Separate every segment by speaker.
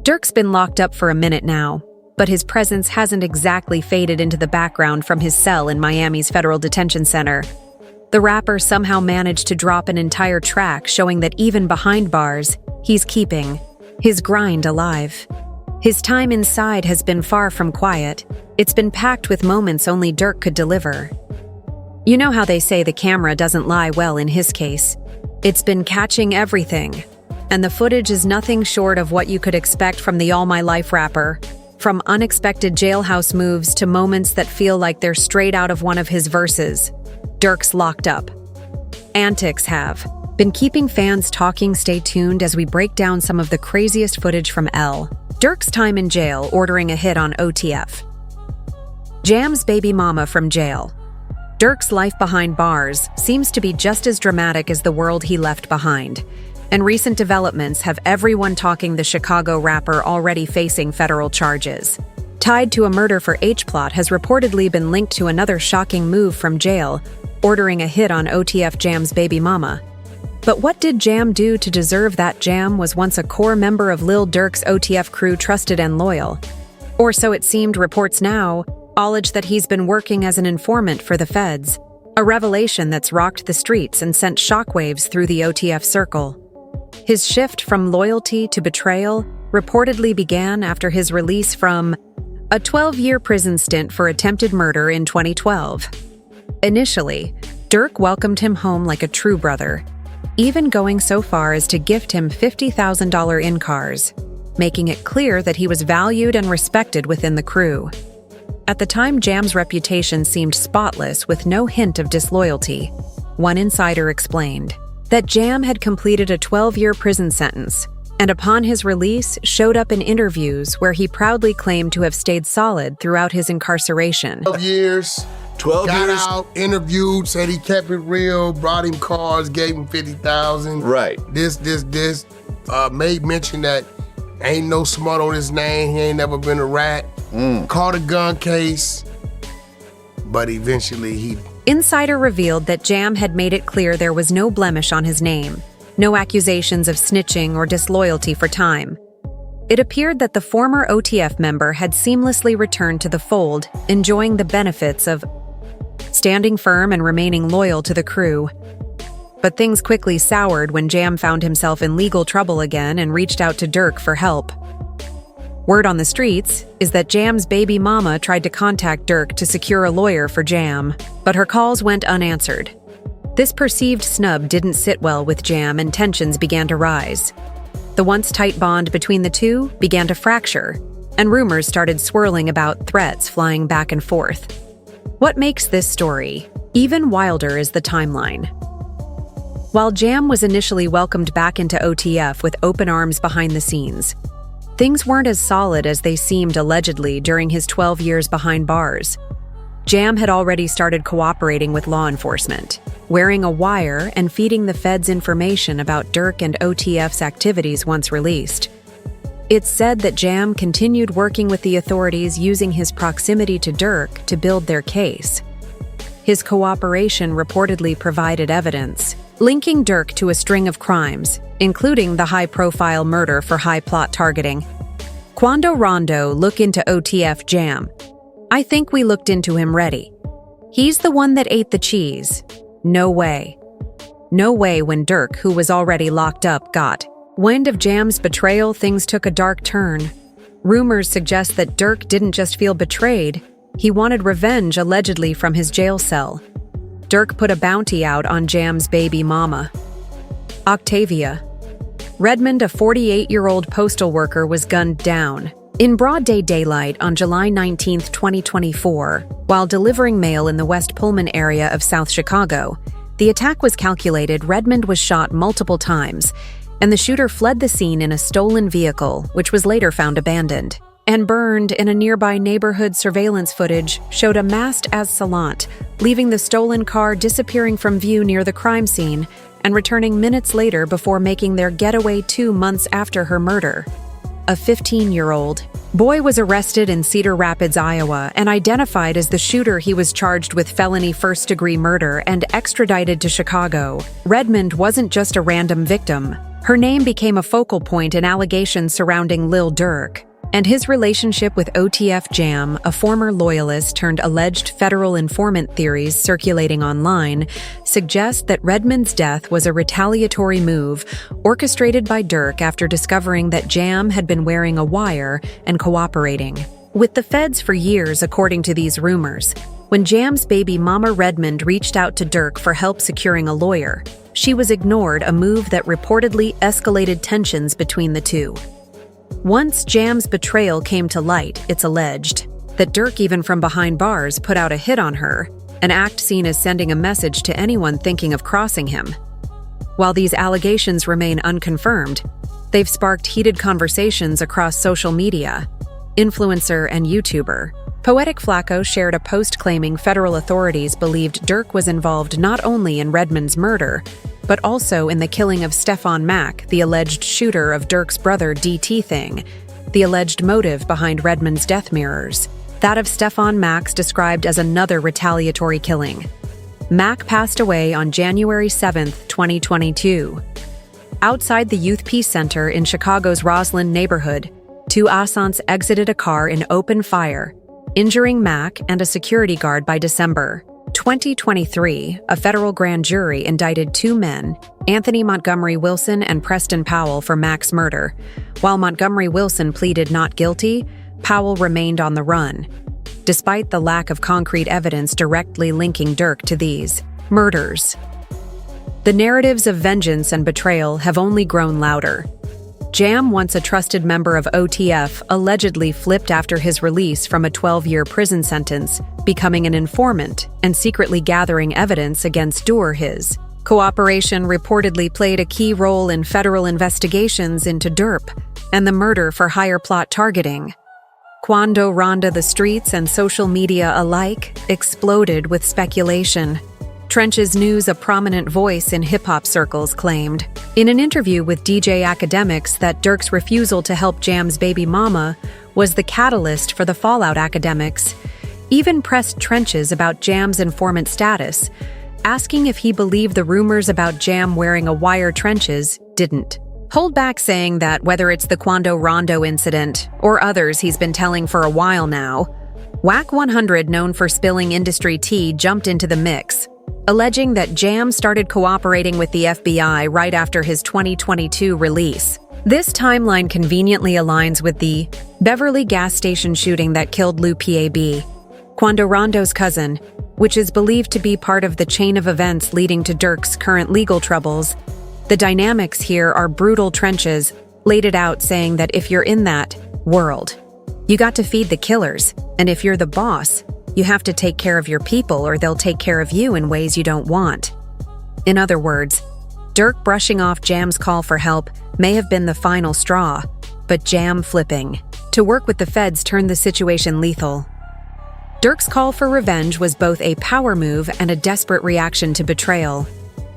Speaker 1: Dirk's been locked up for a minute now, but his presence hasn't exactly faded into the background from his cell in Miami's Federal Detention Center. The rapper somehow managed to drop an entire track showing that even behind bars, he's keeping his grind alive. His time inside has been far from quiet. It's been packed with moments only Dirk could deliver. You know how they say the camera doesn't lie well in his case. It's been catching everything, and the footage is nothing short of what you could expect from the All My Life rapper. From unexpected jailhouse moves to moments that feel like they're straight out of one of his verses. Dirk's locked up. Antics have been keeping fans talking. Stay tuned as we break down some of the craziest footage from L. Dirk's time in jail ordering a hit on OTF. Jam's baby mama from jail. Dirk's life behind bars seems to be just as dramatic as the world he left behind, and recent developments have everyone talking. The Chicago rapper already facing federal charges. Tied to a murder for H-plot has reportedly been linked to another shocking move from jail, ordering a hit on OTF. Jam's baby mama. But what did Jam do to deserve that? Jam was once a core member of Lil Durk's OTF crew, trusted and loyal. Or so it seemed. Reports now allege that he's been working as an informant for the feds, a revelation that's rocked the streets and sent shockwaves through the OTF circle. His shift from loyalty to betrayal reportedly began after his release from a 12-year prison stint for attempted murder in 2012. Initially, Dirk welcomed him home like a true brother, even going so far as to gift him $50,000 in cars, making it clear that he was valued and respected within the crew. At the time, Jam's reputation seemed spotless with no hint of disloyalty. One insider explained that Jam had completed a 12-year prison sentence, and upon his release showed up in interviews where he proudly claimed to have stayed solid throughout his incarceration.
Speaker 2: 12 years.
Speaker 3: 12
Speaker 2: got
Speaker 3: years.
Speaker 2: out, interviewed, said he kept it real, brought him cars, gave him 50,000.
Speaker 3: Right.
Speaker 2: This. Made mention that ain't no smut on his name. He ain't never been a rat. Caught a gun case, but eventually he...
Speaker 1: Insider revealed that Jam had made it clear there was no blemish on his name, no accusations of snitching or disloyalty for time. It appeared that the former OTF member had seamlessly returned to the fold, enjoying the benefits of standing firm and remaining loyal to the crew. But things quickly soured when Jam found himself in legal trouble again and reached out to Dirk for help. Word on the streets is that Jam's baby mama tried to contact Dirk to secure a lawyer for Jam, but her calls went unanswered. This perceived snub didn't sit well with Jam, and tensions began to rise. The once tight bond between the two began to fracture, and rumors started swirling about threats flying back and forth. What makes this story even wilder is the timeline. While Jam was initially welcomed back into OTF with open arms behind the scenes, things weren't as solid as they seemed allegedly during his 12 years behind bars. Jam had already started cooperating with law enforcement, wearing a wire and feeding the feds information about Dirk and OTF's activities once released. It's said that Jam continued working with the authorities using his proximity to Dirk to build their case. His cooperation reportedly provided evidence linking Dirk to a string of crimes, including the high-profile murder for high plot targeting. Quando Rondo look into OTF Jam. I think we looked into him ready. He's the one that ate the cheese. No way. No way. When Dirk, who was already locked up, got wind of Jam's betrayal, things took a dark turn. Rumors suggest that Dirk didn't just feel betrayed, he wanted revenge allegedly from his jail cell. Dirk put a bounty out on Jam's baby mama. Octavia. Redmond, a 48-year-old postal worker, was gunned down in broad daylight on July 19, 2024, while delivering mail in the West Pullman area of South Chicago. The attack was calculated. Redmond was shot multiple times, and the shooter fled the scene in a stolen vehicle, which was later found abandoned and burned in a nearby neighborhood. Surveillance footage showed a masked assailant leaving the stolen car, disappearing from view near the crime scene, and returning minutes later before making their getaway 2 months after her murder. A 15-year-old boy was arrested in Cedar Rapids, Iowa, and identified as the shooter. He was charged with felony first-degree murder and extradited to Chicago. Redmond wasn't just a random victim. Her name became a focal point in allegations surrounding Lil Durk, and his relationship with OTF Jam, a former loyalist turned alleged federal informant theories circulating online, suggest that Redmond's death was a retaliatory move orchestrated by Dirk after discovering that Jam had been wearing a wire and cooperating with the feds for years, according to these rumors. When Jam's baby mama Redmond reached out to Dirk for help securing a lawyer, she was ignored, a move that reportedly escalated tensions between the two. Once Jam's betrayal came to light, it's alleged that Dirk, even from behind bars, put out a hit on her, an act seen as sending a message to anyone thinking of crossing him. While these allegations remain unconfirmed, they've sparked heated conversations across social media. Influencer and YouTuber Poetic Flacco shared a post claiming federal authorities believed Dirk was involved not only in Redmond's murder, but also in the killing of Stefan Mack, the alleged shooter of Dirk's brother DT Thing. The alleged motive behind Redmond's death mirrors that of Stefan Mack's described as another retaliatory killing. Mack passed away on January 7, 2022. Outside the Youth Peace Center in Chicago's Roslyn neighborhood, two assassins exited a car in open fire, injuring Mack and a security guard. By December 2023, a federal grand jury indicted two men, Anthony Montgomery Wilson and Preston Powell, for Mack's murder. While Montgomery Wilson pleaded not guilty, Powell remained on the run, despite the lack of concrete evidence directly linking Dirk to these murders. The narratives of vengeance and betrayal have only grown louder. Jam, once a trusted member of OTF, allegedly flipped after his release from a 12-year prison sentence, becoming an informant and secretly gathering evidence against Durk. His cooperation reportedly played a key role in federal investigations into Dirk and the murder for hire plot targeting. Cuando Ronda, the streets and social media alike exploded with speculation. Trench's News, a prominent voice in hip-hop circles, claimed in an interview with DJ Academics that Dirk's refusal to help Jam's baby mama was the catalyst for the fallout. Academics even pressed Trenches about Jam's informant status, asking if he believed the rumors about Jam wearing a wire. Trenches didn't hold back, saying that whether it's the Cuando Rondo incident or others he's been telling for a while now, Whack 100, known for spilling industry tea, jumped into the mix, alleging that Jam started cooperating with the FBI right after his 2022 release. This timeline conveniently aligns with the Beverly gas station shooting that killed Lou Pab, Cuando Rondo's cousin, which is believed to be part of the chain of events leading to Dirk's current legal troubles. The dynamics here are brutal. Trenches laid it out, saying that if you're in that world, you got to feed the killers, and if you're the boss, you have to take care of your people or they'll take care of you in ways you don't want. In other words, Dirk brushing off Jam's call for help may have been the final straw, but Jam flipping to work with the feds turned the situation lethal. Dirk's call for revenge was both a power move and a desperate reaction to betrayal.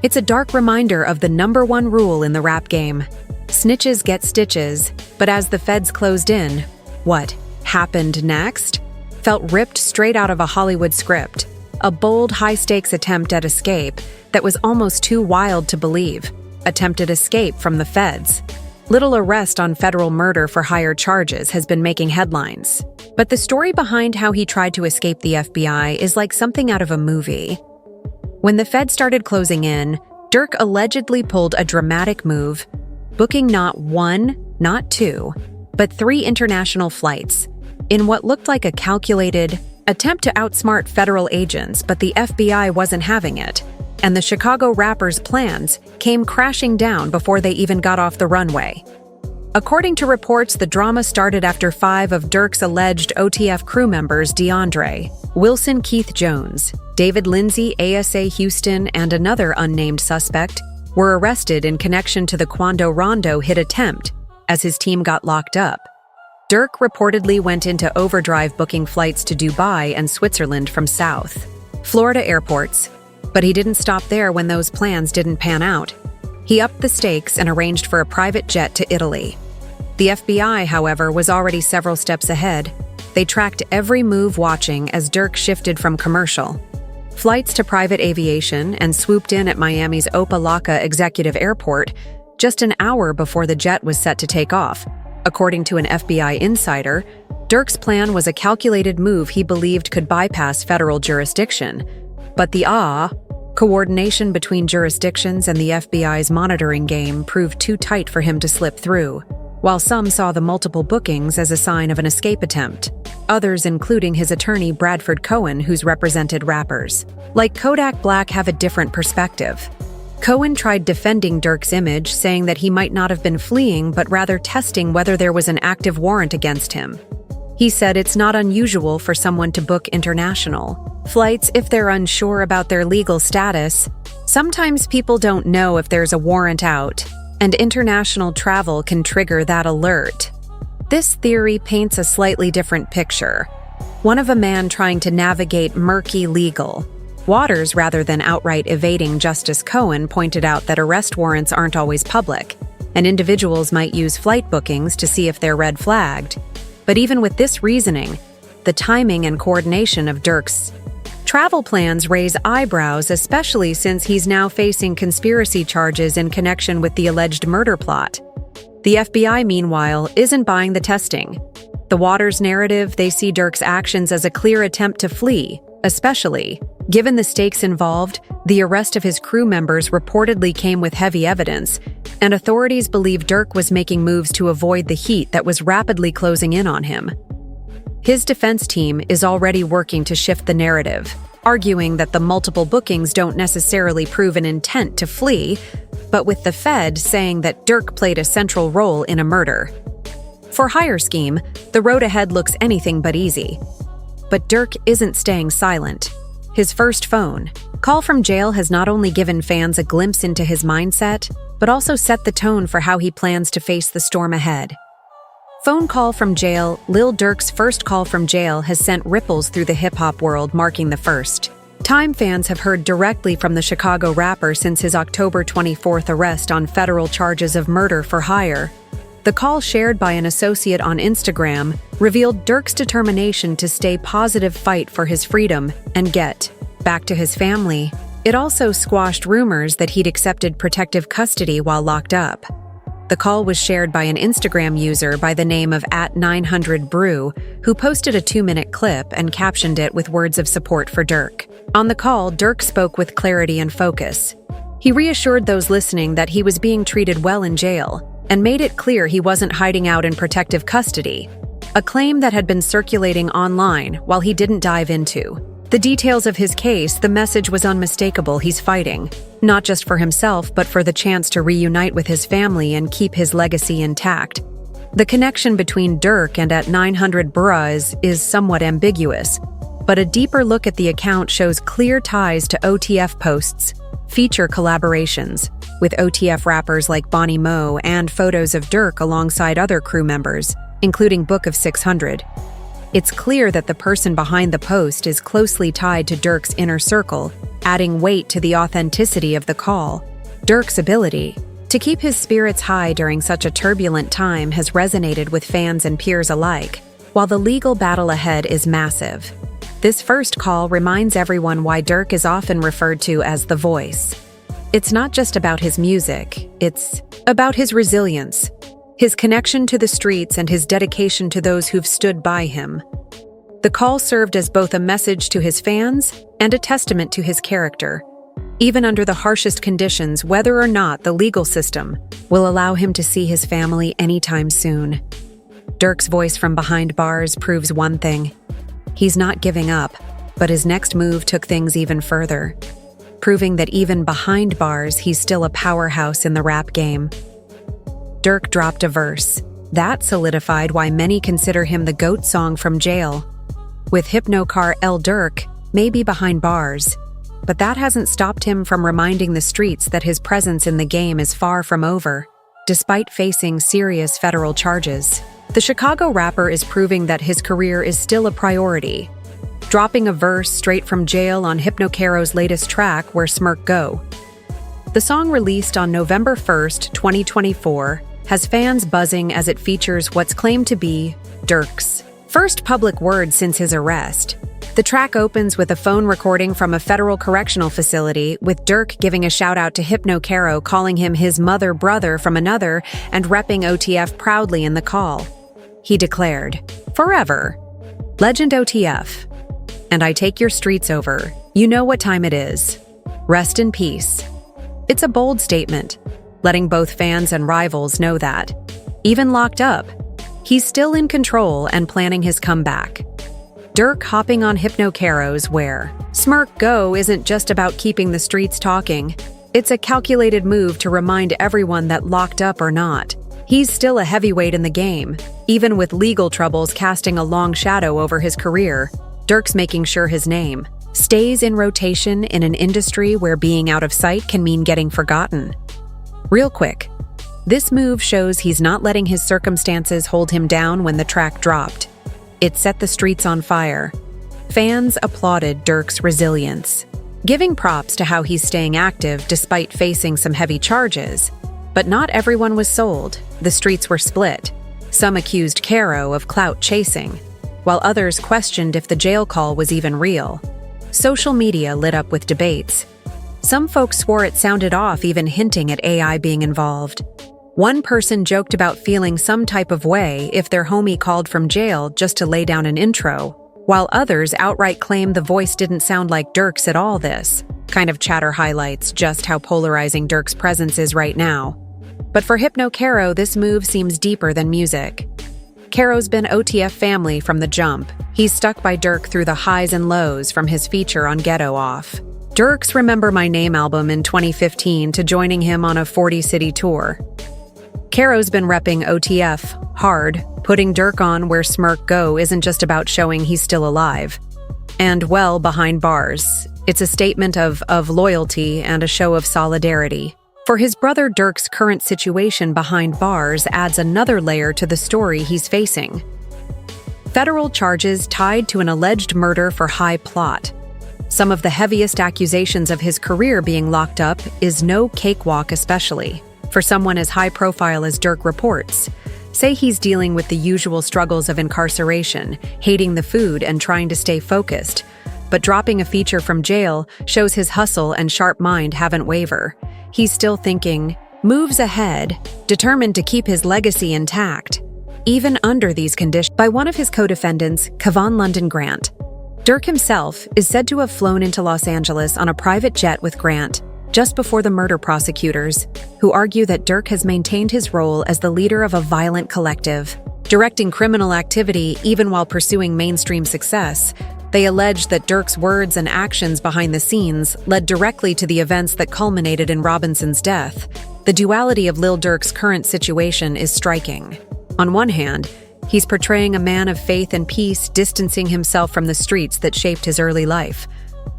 Speaker 1: It's a dark reminder of the #1 rule in the rap game: snitches get stitches. But as the feds closed in, what happened next felt ripped straight out of a Hollywood script, a bold, high-stakes attempt at escape that was almost too wild to believe. Attempted escape from the feds. Little arrest on federal murder for hire charges has been making headlines. But the story behind how he tried to escape the FBI is like something out of a movie. When the feds started closing in, Dirk allegedly pulled a dramatic move, booking not one, not two, but 3 international flights, in what looked like a calculated attempt to outsmart federal agents. But the FBI wasn't having it, and the Chicago rapper's plans came crashing down before they even got off the runway. According to reports, the drama started after 5 of Dirk's alleged OTF crew members, DeAndre Wilson, Keith Jones, David Lindsay, ASA Houston, and another unnamed suspect, were arrested in connection to the Cuando Rondo hit attempt as his team got locked up. Dirk reportedly went into overdrive booking flights to Dubai and Switzerland from South Florida airports, but he didn't stop there when those plans didn't pan out. He upped the stakes and arranged for a private jet to Italy. The FBI, however, was already several steps ahead. They tracked every move, watching as Dirk shifted from commercial flights to private aviation and swooped in at Miami's Opa-locka Executive Airport, just an hour before the jet was set to take off. According to an FBI insider, Dirk's plan was a calculated move he believed could bypass federal jurisdiction. But the coordination between jurisdictions and the FBI's monitoring game proved too tight for him to slip through. While some saw the multiple bookings as a sign of an escape attempt, others, including his attorney Bradford Cohen, who's represented rappers like Kodak Black, have a different perspective. Cohen tried defending Dirk's image, saying that he might not have been fleeing, but rather testing whether there was an active warrant against him. He said it's not unusual for someone to book international flights if they're unsure about their legal status. Sometimes people don't know if there's a warrant out, and international travel can trigger that alert. This theory paints a slightly different picture, one of a man trying to navigate murky legal waters rather than outright evading justice. Cohen pointed out that arrest warrants aren't always public, and individuals might use flight bookings to see if they're red flagged. But even with this reasoning, the timing and coordination of Dirk's travel plans raise eyebrows, especially since he's now facing conspiracy charges in connection with the alleged murder plot. The FBI, meanwhile, isn't buying the testing. The Waters narrative, they see Dirk's actions as a clear attempt to flee, especially given the stakes involved. The arrest of his crew members reportedly came with heavy evidence, and authorities believe Dirk was making moves to avoid the heat that was rapidly closing in on him. His defense team is already working to shift the narrative, arguing that the multiple bookings don't necessarily prove an intent to flee, but with the Fed saying that Dirk played a central role in a murder for hire scheme, the road ahead looks anything but easy. But Dirk isn't staying silent. His first phone call from jail has not only given fans a glimpse into his mindset, but also set the tone for how he plans to face the storm ahead. Phone call from jail. Lil Durk's first call from jail has sent ripples through the hip-hop world, marking the first time fans have heard directly from the Chicago rapper since his October 24th arrest on federal charges of murder for hire. The call, shared by an associate on Instagram, revealed Dirk's determination to stay positive, fight for his freedom, and get back to his family. It also squashed rumors that he'd accepted protective custody while locked up. The call was shared by an Instagram user by the name of @900brew, who posted a 2-minute clip and captioned it with words of support for Dirk. On the call, Dirk spoke with clarity and focus. He reassured those listening that he was being treated well in jail, and made it clear he wasn't hiding out in protective custody, a claim that had been circulating online. While he didn't dive into the details of his case, the message was unmistakable. He's fighting, not just for himself, but for the chance to reunite with his family and keep his legacy intact. The connection between Dirk and @900brew is somewhat ambiguous, but a deeper look at the account shows clear ties to OTF posts, feature collaborations with OTF rappers like Bonnie Mo, and photos of Dirk alongside other crew members, including Book of 600. It's clear that the person behind the post is closely tied to Dirk's inner circle, adding weight to the authenticity of the call. Dirk's ability to keep his spirits high during such a turbulent time has resonated with fans and peers alike, while the legal battle ahead is massive. This first call reminds everyone why Dirk is often referred to as the voice. It's not just about his music, it's about his resilience, his connection to the streets, and his dedication to those who've stood by him. The call served as both a message to his fans and a testament to his character. Even under the harshest conditions, whether or not the legal system will allow him to see his family anytime soon. Dirk's voice from behind bars proves one thing: he's not giving up, but his next move took things even further, proving that even behind bars, he's still a powerhouse in the rap game. Dirk dropped a verse that solidified why many consider him the GOAT song from jail. With Hypnocar, Lil Durk may be behind bars, but that hasn't stopped him from reminding the streets that his presence in the game is far from over. Despite facing serious federal charges, the Chicago rapper is proving that his career is still a priority, dropping a verse straight from jail on Hypnocaro's latest track, Where Smirk Go. The song, released on November 1st, 2024, has fans buzzing as it features what's claimed to be Dirk's first public word since his arrest. The track opens with a phone recording from a federal correctional facility, with Dirk giving a shout-out to Hypno Caro, calling him his mother brother from another, and repping OTF proudly in the call. He declared, "Forever. Legend OTF. And I take your streets over. You know what time it is. Rest in peace." It's a bold statement, letting both fans and rivals know that, even locked up, he's still in control and planning his comeback. Dirk hopping on Hypno Caro's where Smirk Go isn't just about keeping the streets talking. It's a calculated move to remind everyone that locked up or not, he's still a heavyweight in the game. Even with legal troubles casting a long shadow over his career, Dirk's making sure his name stays in rotation in an industry where being out of sight can mean getting forgotten. Real quick, this move shows he's not letting his circumstances hold him down when the track dropped. It set the streets on fire. Fans applauded Dirk's resilience, giving props to how he's staying active despite facing some heavy charges. But not everyone was sold. The streets were split. Some accused Caro of clout chasing, while others questioned if the jail call was even real. Social media lit up with debates. Some folks swore it sounded off, even hinting at AI being involved. One person joked about feeling some type of way if their homie called from jail just to lay down an intro, while others outright claimed the voice didn't sound like Dirk's at all. This kind of chatter highlights just how polarizing Dirk's presence is right now. But for Hypno Caro, this move seems deeper than music. Caro's been OTF family from the jump. He's stuck by Dirk through the highs and lows, from his feature on Ghetto Off Dirk's Remember My Name album in 2015 to joining him on a 40-city tour. Caro's been repping OTF hard, putting Dirk on Where Smirk Go isn't just about showing he's still alive. And well, behind bars, it's a statement of loyalty and a show of solidarity. For his brother Dirk's current situation behind bars adds another layer to the story he's facing. Federal charges tied to an alleged murder for high plot. Some of the heaviest accusations of his career being locked up is no cakewalk, especially for someone as high profile as Dirk reports. Say he's dealing with the usual struggles of incarceration, hating the food and trying to stay focused. But dropping a feature from jail shows his hustle and sharp mind haven't wavered. He's still thinking, moves ahead, determined to keep his legacy intact, even under these conditions. By one of his co-defendants, Kevon London Grant. Dirk himself is said to have flown into Los Angeles on a private jet with Grant just before the murder prosecutors, who argue that Dirk has maintained his role as the leader of a violent collective, directing criminal activity even while pursuing mainstream success. They allege that Dirk's words and actions behind the scenes led directly to the events that culminated in Robinson's death. The duality of Lil Durk's current situation is striking. On one hand, he's portraying a man of faith and peace, distancing himself from the streets that shaped his early life.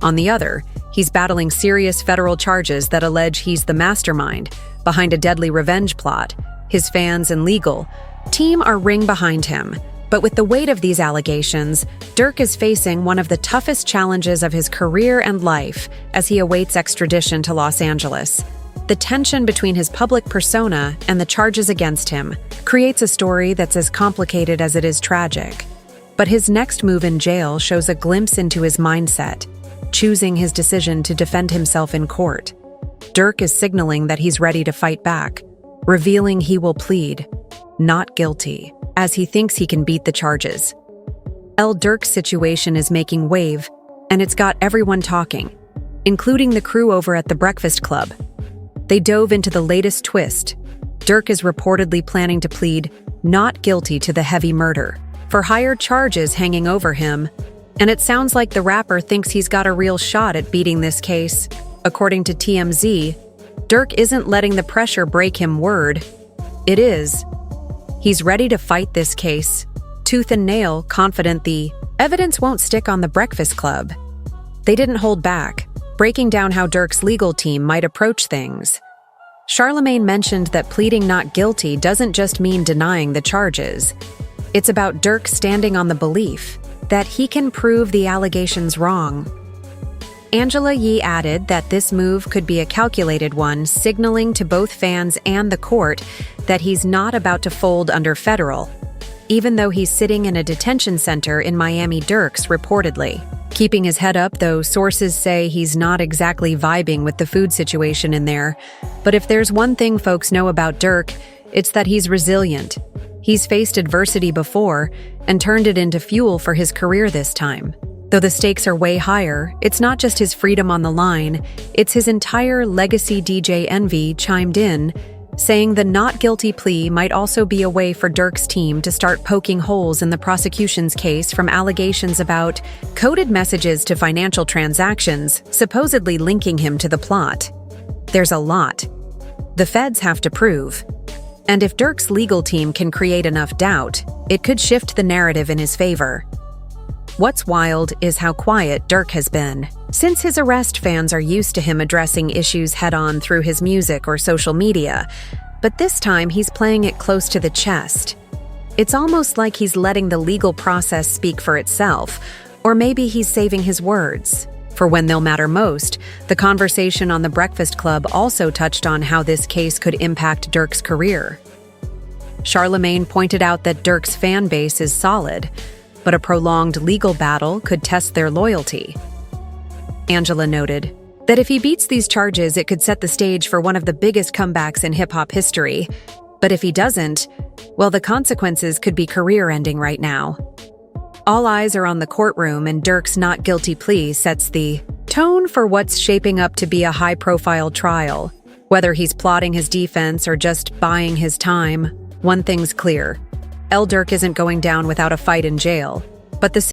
Speaker 1: On the other, he's battling serious federal charges that allege he's the mastermind behind a deadly revenge plot. His fans and legal team are ring behind him. But with the weight of these allegations, Dirk is facing one of the toughest challenges of his career and life as he awaits extradition to Los Angeles. The tension between his public persona and the charges against him creates a story that's as complicated as it is tragic. But his next move in jail shows a glimpse into his mindset, choosing his decision to defend himself in court. Dirk is signaling that he's ready to fight back, revealing he will plead not guilty, as he thinks he can beat the charges. Lil Durk's situation is making wave, and it's got everyone talking, including the crew over at the Breakfast Club. They dove into the latest twist. Dirk is reportedly planning to plead not guilty to the heavy murder, for higher charges hanging over him, and it sounds like the rapper thinks he's got a real shot at beating this case. According to TMZ, Dirk isn't letting the pressure break him word. It is. He's ready to fight this case, tooth and nail, confident the evidence won't stick on the Breakfast Club. They didn't hold back, breaking down how Dirk's legal team might approach things. Charlemagne mentioned that pleading not guilty doesn't just mean denying the charges. It's about Dirk standing on the belief that he can prove the allegations wrong. Angela Yee added that this move could be a calculated one, signaling to both fans and the court that he's not about to fold under federal, even though he's sitting in a detention center in Miami. Dirk's reportedly Keeping his head up, though, sources say he's not exactly vibing with the food situation in there. But if there's one thing folks know about Dirk, it's that he's resilient. He's faced adversity before and turned it into fuel for his career this time. Though the stakes are way higher, it's not just his freedom on the line, it's his entire legacy. DJ Envy chimed in, saying the not guilty plea might also be a way for Dirk's team to start poking holes in the prosecution's case from allegations about coded messages to financial transactions, supposedly linking him to the plot. There's a lot. The feds have to prove. And if Dirk's legal team can create enough doubt, it could shift the narrative in his favor. What's wild is how quiet Dirk has been. Since his arrest, fans are used to him addressing issues head-on through his music or social media, but this time he's playing it close to the chest. It's almost like he's letting the legal process speak for itself, or maybe he's saving his words for when they'll matter most. The conversation on The Breakfast Club also touched on how this case could impact Dirk's career. Charlemagne pointed out that Dirk's fan base is solid, but a prolonged legal battle could test their loyalty. Angela noted that if he beats these charges, it could set the stage for one of the biggest comebacks in hip-hop history. But if he doesn't, well, the consequences could be career-ending right now. All eyes are on the courtroom, and Dirk's not guilty plea sets the tone for what's shaping up to be a high-profile trial. Whether he's plotting his defense or just buying his time, one thing's clear. Lil Durk isn't going down without a fight in jail, but the